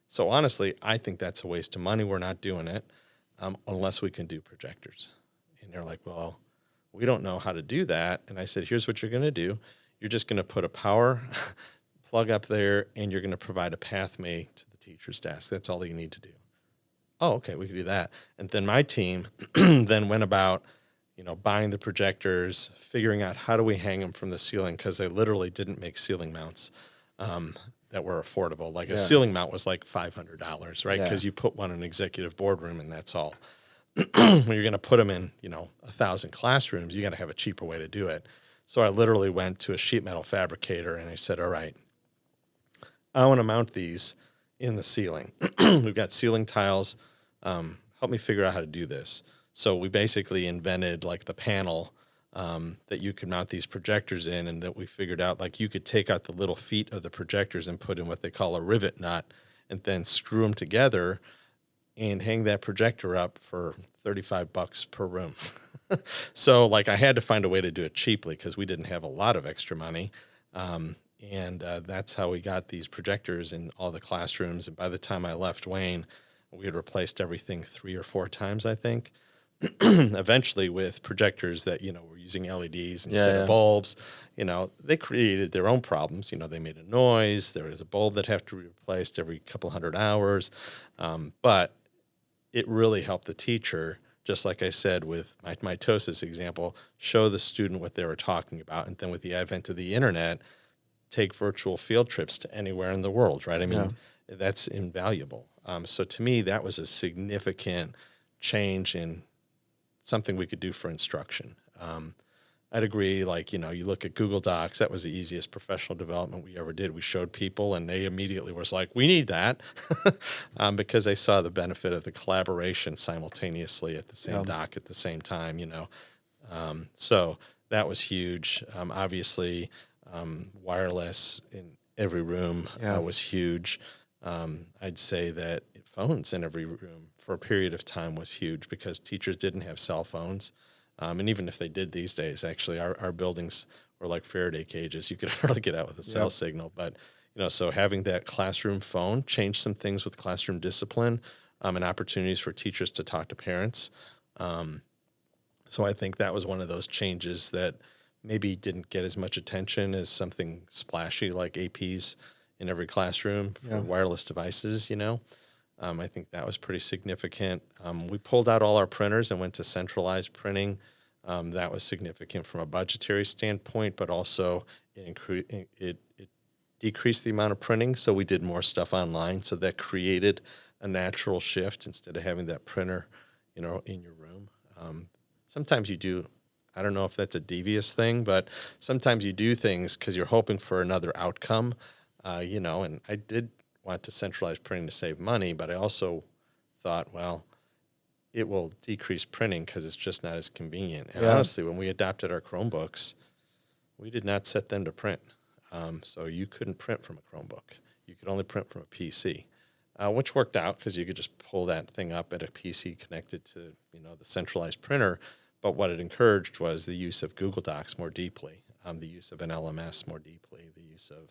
Speaker 2: So honestly, I think that's a waste of money. We're not doing it unless we can do projectors. And they're like, well, we don't know how to do that. And I said, here's what you're going to do. You're just going to put a power plug up there, and you're going to provide a pathway to the teacher's desk. That's all you need to do. Oh, okay, we can do that. And then my team then went about, buying the projectors, figuring out how do we hang them from the ceiling, because they literally didn't make ceiling mounts that were affordable. Like a ceiling mount was like $500, right? Because you put one in an executive boardroom and that's all. When you're going to put them in, 1,000 classrooms, you got to have a cheaper way to do it. So I literally went to a sheet metal fabricator and I said, all right, I want to mount these in the ceiling. We've got ceiling tiles. Help me figure out how to do this. So we basically invented like the panel that you could mount these projectors in, and that we figured out like you could take out the little feet of the projectors and put in what they call a rivet nut and then screw them together. and hang that projector up for $35 per room. So like I had to find a way to do it cheaply because we didn't have a lot of extra money. And that's how we got these projectors in all the classrooms. And by the time I left Wayne, we had replaced everything 3 or 4 times, I think. Eventually with projectors that, were using LEDs instead of bulbs, they created their own problems. They made a noise. There was a bulb that had to be replaced every couple hundred hours. But it really helped the teacher, just like I said with my mitosis example, show the student what they were talking about. And then with the advent of the internet, take virtual field trips to anywhere in the world, right? I mean, that's invaluable. So to me, that was a significant change in something we could do for instruction. I'd agree, like, you look at Google Docs, that was the easiest professional development we ever did. We showed people and they immediately was like, we need that because they saw the benefit of the collaboration simultaneously at the same doc at the same time, So that was huge. Obviously, wireless in every room was huge. I'd say that phones in every room for a period of time was huge because teachers didn't have cell phones. And even if they did these days, actually, our buildings were like Faraday cages. You could hardly get out with a cell signal. But, so having that classroom phone changed some things with classroom discipline and opportunities for teachers to talk to parents. So I think that was one of those changes that maybe didn't get as much attention as something splashy like APs in every classroom for wireless devices, I think that was pretty significant. We pulled out all our printers and went to centralized printing. That was significant from a budgetary standpoint, but also it decreased the amount of printing, so we did more stuff online. So that created a natural shift instead of having that printer, in your room. Sometimes you do. I don't know if that's a devious thing, but sometimes you do things because you're hoping for another outcome, and I did want to centralize printing to save money, but I also thought, well, it will decrease printing because it's just not as convenient. And honestly, when we adopted our Chromebooks, we did not set them to print. So you couldn't print from a Chromebook. You could only print from a PC, which worked out because you could just pull that thing up at a PC connected to, the centralized printer. But what it encouraged was the use of Google Docs more deeply, the use of an LMS more deeply, the use of,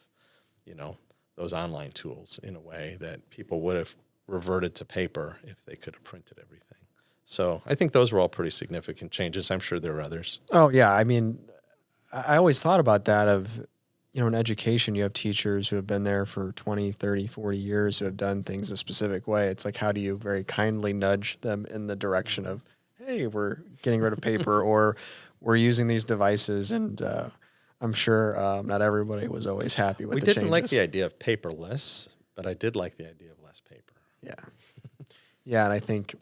Speaker 2: those online tools in a way that people would have reverted to paper if they could have printed everything. So I think those were all pretty significant changes. I'm sure there are others.
Speaker 1: Oh, yeah. I mean, I always thought about that of, in education, you have teachers who have been there for 20, 30, 40 years who have done things a specific way. It's like, how do you very kindly nudge them in the direction of, hey, we're getting rid of paper or we're using these devices? And I'm sure not everybody was always happy with the changes. We
Speaker 2: didn't like the idea of paperless, but I did like the idea of less paper.
Speaker 1: Yeah. Yeah, and I think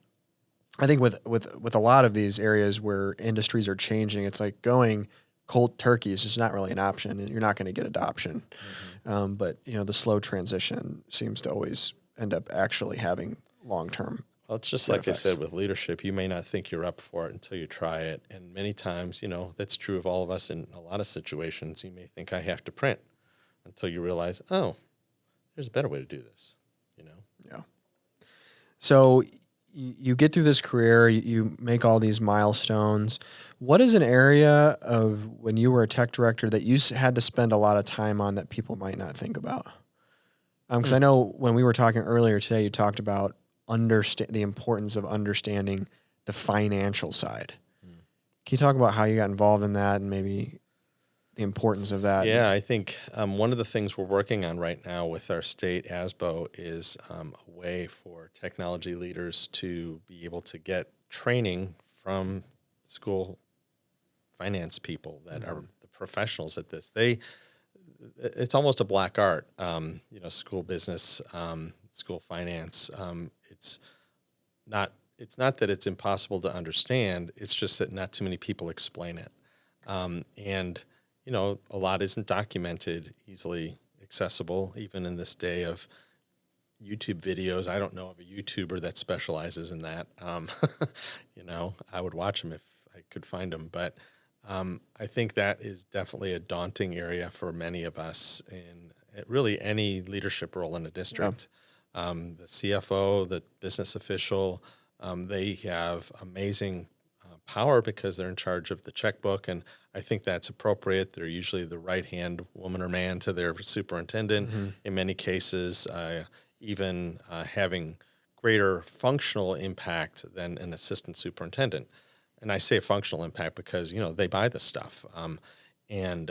Speaker 1: with a lot of these areas where industries are changing, it's like going cold turkey is just not really an option, and you're not going to get adoption. Mm-hmm. But the slow transition seems to always end up actually having long-term.
Speaker 2: Well, it's just like effects. I said with leadership, you may not think you're up for it until you try it. And many times, that's true of all of us in a lot of situations. You may think I have to print until you realize, oh, there's a better way to do this,
Speaker 1: Yeah. So you get through this career, you make all these milestones. What is an area of when you were a tech director that you had to spend a lot of time on that people might not think about? Because I know when we were talking earlier today, you talked about the importance of understanding the financial side. Can you talk about how you got involved in that and maybe the importance of that?
Speaker 2: Yeah, I think one of the things we're working on right now with our state ASBO is a way for technology leaders to be able to get training from school finance people that are the professionals at this. It's almost a black art, school business, school finance. It's not that it's impossible to understand. It's just that not too many people explain it. And a lot isn't documented, easily accessible, even in this day of YouTube videos. I don't know of a YouTuber that specializes in that. I would watch them if I could find them. But I think that is definitely a daunting area for many of us in really any leadership role in a district. The CFO, the business official, they have amazing power because they're in charge of the checkbook, and I think that's appropriate. They're usually the right-hand woman or man to their superintendent. In many cases, even having greater functional impact than an assistant superintendent. And I say functional impact because, they buy the stuff and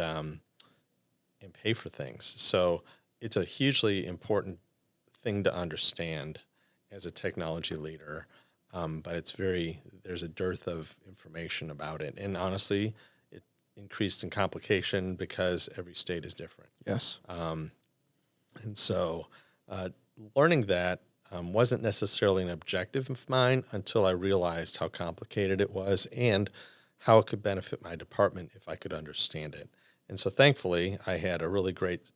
Speaker 2: pay for things. So it's a hugely important thing to understand as a technology leader. But there's a dearth of information about it. And honestly, it increased in complication because every state is different.
Speaker 1: Yes.
Speaker 2: And so learning that wasn't necessarily an objective of mine until I realized how complicated it was and how it could benefit my department if I could understand it. And so thankfully, I had a really great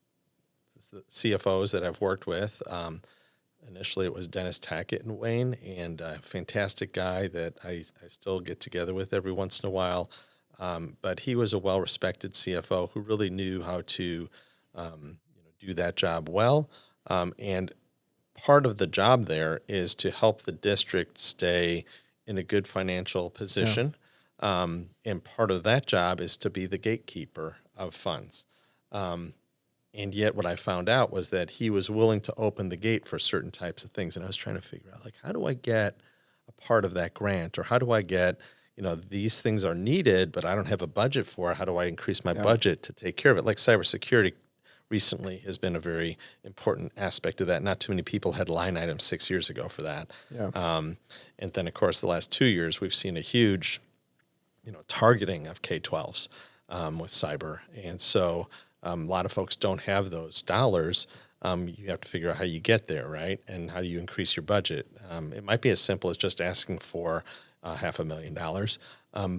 Speaker 2: CFOs that I've worked with. Initially, it was Dennis Tackett in Wayne, and a fantastic guy that I still get together with every once in a while. But he was a well-respected CFO who really knew how to do that job well. And part of the job there is to help the district stay in a good financial position. Yeah. And part of that job is to be the gatekeeper of funds. And yet what I found out was that he was willing to open the gate for certain types of things. And I was trying to figure out, how do I get a part of that grant? Or how do I get, these things are needed, but I don't have a budget for it. How do I increase my budget to take care of it? Like cybersecurity recently has been a very important aspect of that. Not too many people had line items 6 years ago for that. Yeah. And then, of course, the last 2 years, we've seen a huge, targeting of K12s with cyber. And so a lot of folks don't have those dollars. You have to figure out how you get there, right? And how do you increase your budget? It might be as simple as just asking for $500,000,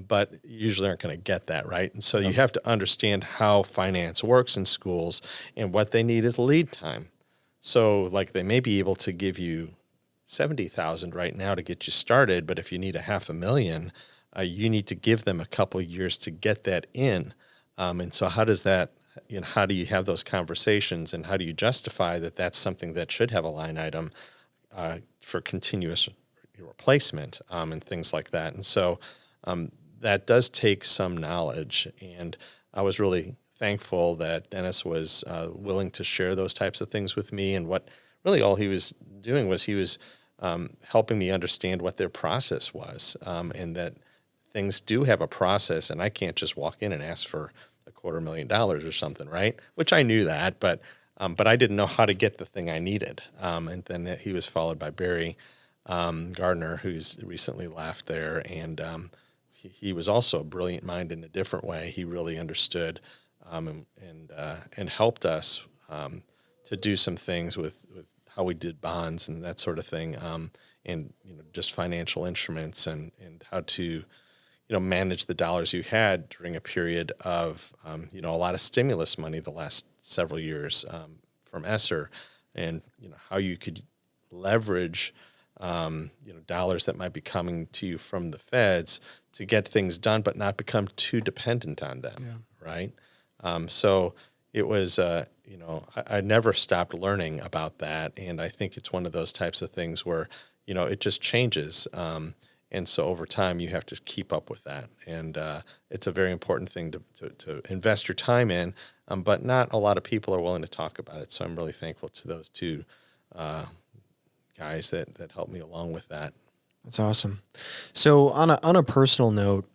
Speaker 2: but you usually aren't going to get that, right? And so you have to understand how finance works in schools, and what they need is lead time. So they may be able to give you $70,000 right now to get you started, but if you need $500,000, you need to give them a couple of years to get that in. And so how does that, how do you have those conversations, and how do you justify that that's something that should have a line item for continuous replacement and things like that? And so that does take some knowledge, and I was really thankful that Dennis was willing to share those types of things with me. And what really all he was doing was he was helping me understand what their process was, and that things do have a process, and I can't just walk in and ask for $250,000 or something, right? Which I knew that, but I didn't know how to get the thing I needed. And then he was followed by Barry Gardner, who's recently left there, and he was also a brilliant mind in a different way. He really understood and helped us to do some things with how we did bonds and that sort of thing, and just financial instruments and how to manage the dollars you had during a period of a lot of stimulus money the last several years from ESSER, and how you could leverage dollars that might be coming to you from the feds to get things done, but not become too dependent on them, right? So it was, I never stopped learning about that, and I think it's one of those types of things where, it just changes, and so over time you have to keep up with that, and it's a very important thing to invest your time in, but not a lot of people are willing to talk about it, so I'm really thankful to those two guys that helped me along with that.
Speaker 1: That's awesome. So on a personal note,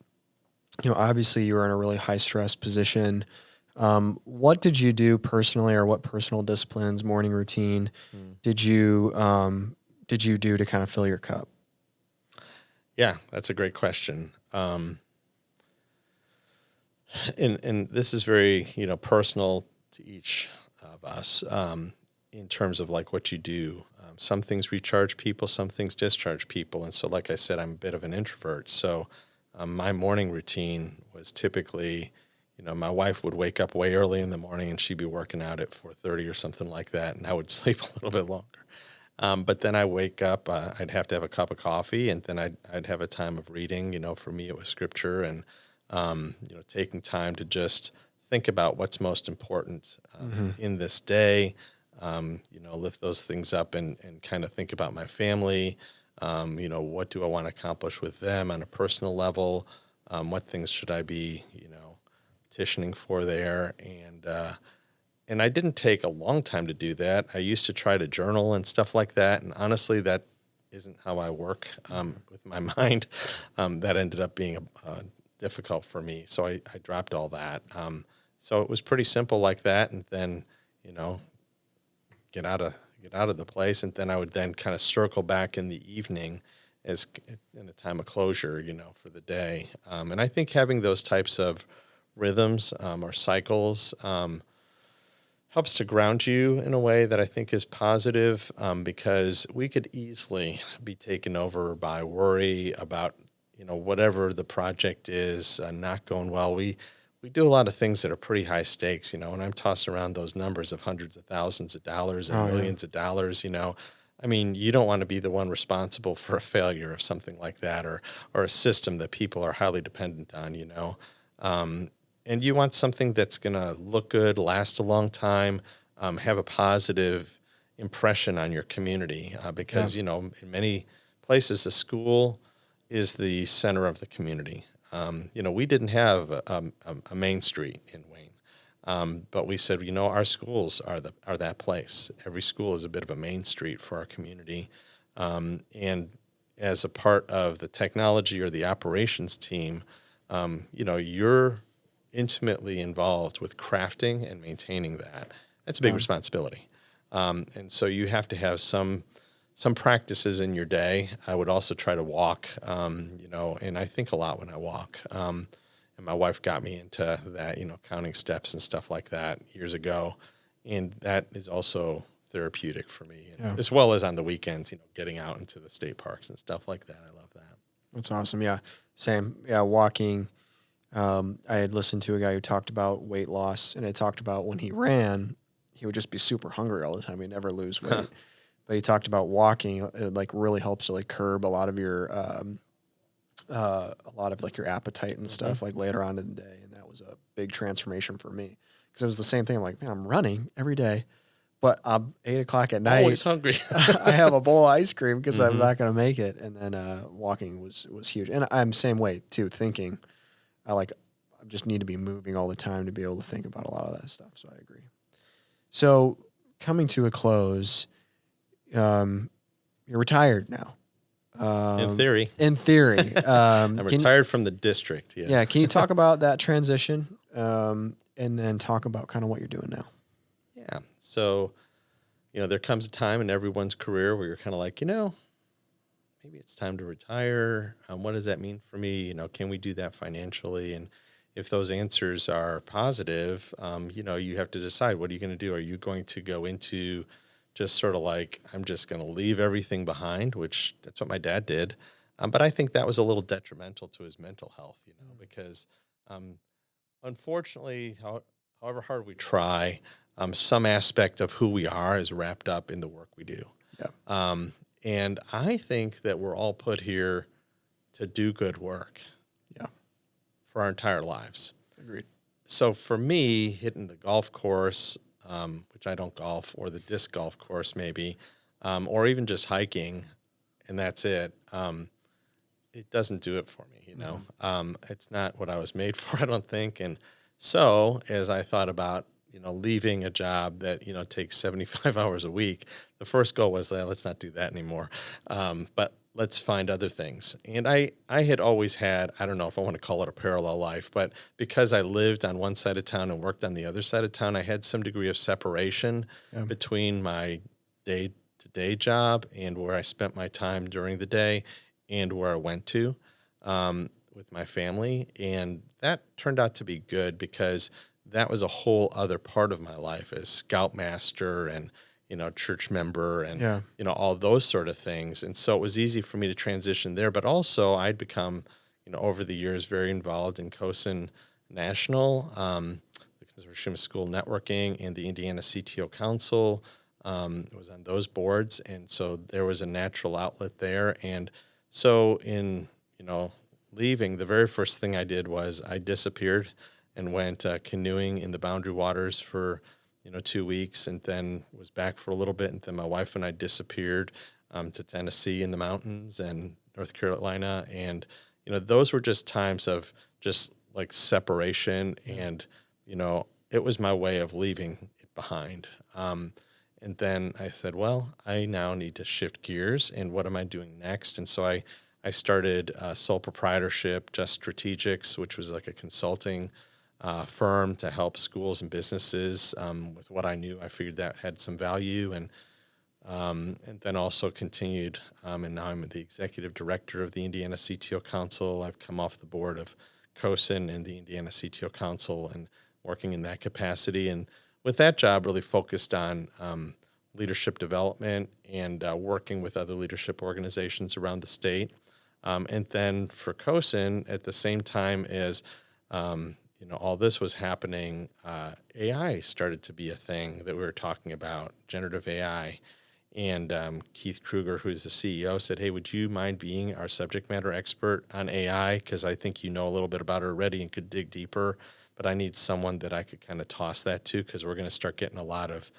Speaker 1: obviously you were in a really high stress position. What did you do personally, or what personal disciplines, morning routine did you do to kind of fill your cup?
Speaker 2: Yeah, that's a great question. And this is very, personal to each of us in terms of what you do. Some things recharge people, some things discharge people. And so, like I said, I'm a bit of an introvert. So my morning routine was typically, my wife would wake up way early in the morning and she'd be working out at 4:30 or something like that. And I would sleep a little bit longer. But then I wake up, I'd have to have a cup of coffee, and then I'd have a time of reading. For me, it was scripture, and, taking time to just think about what's most important in this day, lift those things up and kind of think about my family. What do I want to accomplish with them on a personal level? What things should I be, petitioning for there? And I didn't take a long time to do that. I used to try to journal and stuff like that. And honestly, that isn't how I work with my mind. That ended up being difficult for me. So I dropped all that. So it was pretty simple like that. And then, get out of the place. And then I would then kind of circle back in the evening as in a time of closure, for the day. And I think having those types of rhythms or cycles helps to ground you in a way that I think is positive, because we could easily be taken over by worry about, whatever the project is not going well. We do a lot of things that are pretty high stakes, and I'm tossing around those numbers of hundreds of thousands of dollars and millions of dollars, I mean, you don't want to be the one responsible for a failure of something like that, or a system that people are highly dependent on, and you want something that's going to look good, last a long time, have a positive impression on your community, because, in many places, the school is the center of the community. We didn't have a main street in Wayne, but we said, our schools are that place. Every school is a bit of a main street for our community. And as a part of the technology or the operations team, you're intimately involved with crafting and maintaining that. That's a big responsibility. And so you have to have some practices in your day. I would also try to walk, and I think a lot when I walk. And my wife got me into that, counting steps and stuff like that years ago. And that is also therapeutic for me, as well as on the weekends, getting out into the state parks and stuff like that. I love that.
Speaker 1: That's awesome. Yeah. Same. Yeah. Walking. I had listened to a guy who talked about weight loss, and it talked about when he ran, he would just be super hungry all the time. He'd never lose weight. But he talked about walking, it really helps to curb a lot of your, your appetite and stuff later on in the day. And that was a big transformation for me, because it was the same thing. I'm like, man, I'm running every day, but I'm 8:00 at night.
Speaker 2: Always hungry.
Speaker 1: I have a bowl of ice cream because I'm not going to make it. And then walking was huge. And I'm same way too, thinking. I just need to be moving all the time to be able to think about a lot of that stuff. So I agree. So coming to a close, you're retired now.
Speaker 2: In theory.
Speaker 1: I'm
Speaker 2: retired from the district. Yeah.
Speaker 1: Yeah. Can you talk about that transition, and then talk about kind of what you're doing now?
Speaker 2: Yeah. So, there comes a time in everyone's career where you're kind of like, maybe it's time to retire. What does that mean for me? Can we do that financially? And if those answers are positive, you have to decide, what are you going to do? Are you going to go into just sort of like, I'm just going to leave everything behind, which that's what my dad did. But I think that was a little detrimental to his mental health, because unfortunately, however hard we try, some aspect of who we are is wrapped up in the work we do.
Speaker 1: Yeah.
Speaker 2: And I think that we're all put here to do good work.
Speaker 1: Yeah.
Speaker 2: For our entire lives.
Speaker 1: Agreed.
Speaker 2: So for me, hitting the golf course, which I don't golf, or the disc golf course maybe, or even just hiking, and that's it, it doesn't do it for me, It's not what I was made for, I don't think. And so as I thought about, leaving a job that, takes 75 hours a week, the first goal was, let's not do that anymore. But let's find other things. And I had always had, I don't know if I want to call it a parallel life, but because I lived on one side of town and worked on the other side of town, I had some degree of separation between my day-to-day job and where I spent my time during the day and where I went to with my family. And that turned out to be good, because that was a whole other part of my life as scoutmaster and, church member and, all those sort of things. And so it was easy for me to transition there. But also I'd become, over the years, very involved in COSN National, the Consortium of School Networking, and the Indiana CTO Council. Was on those boards. And so there was a natural outlet there. And so in, leaving, the very first thing I did was I disappeared and went canoeing in the Boundary Waters for, 2 weeks, and then was back for a little bit. And then my wife and I disappeared to Tennessee in the mountains and North Carolina. And, those were just times of just like separation. And, it was my way of leaving it behind. And then I said, well, I now need to shift gears, and what am I doing next? And so I started sole proprietorship, Just Strategics, which was like a consulting firm to help schools and businesses with what I knew. I figured that had some value, and then also continued. And now I'm the executive director of the Indiana CTO Council. I've come off the board of COSN and the Indiana CTO Council, and working in that capacity. And with that job, really focused on leadership development and working with other leadership organizations around the state. And then for COSN, at the same time as all this was happening, AI started to be a thing that we were talking about, generative AI. And Keith Kruger, who's the CEO, said, hey, would you mind being our subject matter expert on AI? Because I think you know a little bit about it already and could dig deeper. But I need someone that I could kind of toss that to, because we're going to start getting a lot of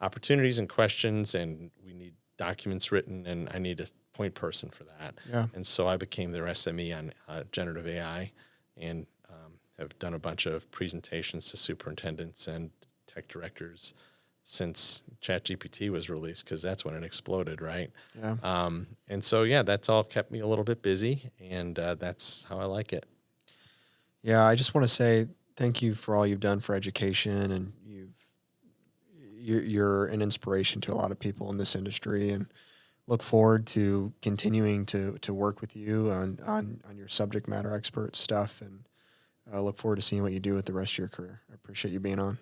Speaker 2: opportunities and questions, and we need documents written, and I need a point person for that.
Speaker 1: Yeah.
Speaker 2: And so I became their SME on generative AI, and have done a bunch of presentations to superintendents and tech directors since ChatGPT was released, because that's when it exploded, right?
Speaker 1: Yeah.
Speaker 2: And so, that's all kept me a little bit busy, and that's how I like it.
Speaker 1: Yeah, I just want to say thank you for all you've done for education, and you're an inspiration to a lot of people in this industry, and look forward to continuing to work with you on your subject matter expert stuff, and I look forward to seeing what you do with the rest of your career. I appreciate you being on.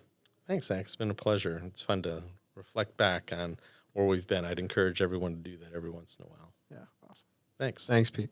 Speaker 2: Thanks, Zach. It's been a pleasure. It's fun to reflect back on where we've been. I'd encourage everyone to do that every once in a while.
Speaker 1: Yeah, awesome.
Speaker 2: Thanks.
Speaker 1: Thanks, Pete.